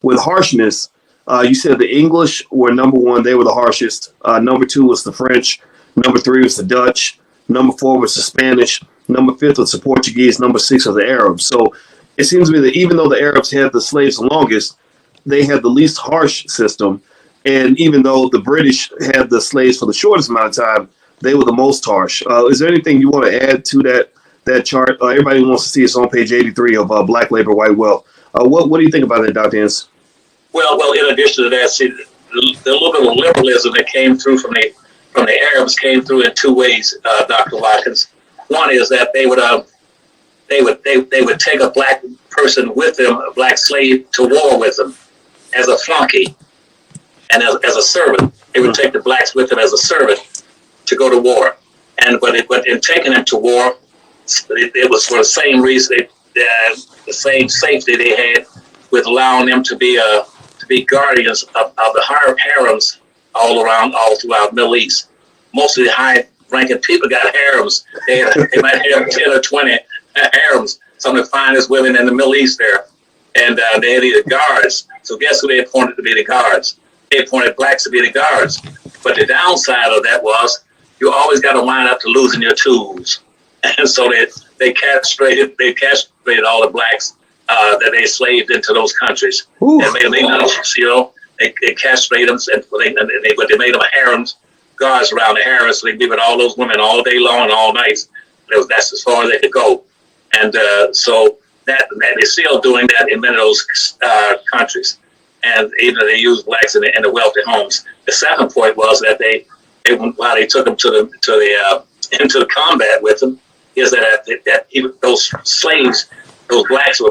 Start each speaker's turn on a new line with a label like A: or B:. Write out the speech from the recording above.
A: with harshness, you said the English were number one. They were the harshest. Number two was the French. Number three was the Dutch. Number four was the Spanish. Number fifth was the Portuguese. Number six was the Arabs. So it seems to me that even though the Arabs had the slaves the longest, they had the least harsh system. And even though the British had the slaves for the shortest amount of time, they were the most harsh. Is there anything you want to add to that chart? Everybody wants to see it's on page 83 of Black Labor, White Wealth. What do you think about that, Dr. Anderson?
B: Well, in addition to that, see, the little bit of liberalism that came through from the Arabs came through in two ways, Dr. Watkins. One is that they would take a black person with them, a black slave, to war with them as a flunky and as a servant. They would take the blacks with them as a servant to go to war. But in taking them to war, it was for the same reason, the same safety they had with allowing them to be guardians of the harems all throughout the Middle East. Most of the high-ranking people got harems. They might have 10 or 20 harems. Some of the finest women in the Middle East there. And they had either guards. So guess who they appointed to be the guards? They appointed blacks to be the guards. But the downside of that was you always got to wind up to losing your tools. And so they castrated all the blacks that they slaved into those countries.
A: Ooh.
B: And they castrated them, but they made them harems, guards around the harems, so they give it all those women all day long and all night. That's as far as they could go. And so that they're still doing that in many of those countries. And even they use blacks in the wealthy homes. The second point was that while they took them into the combat with them, is that even those slaves, those blacks were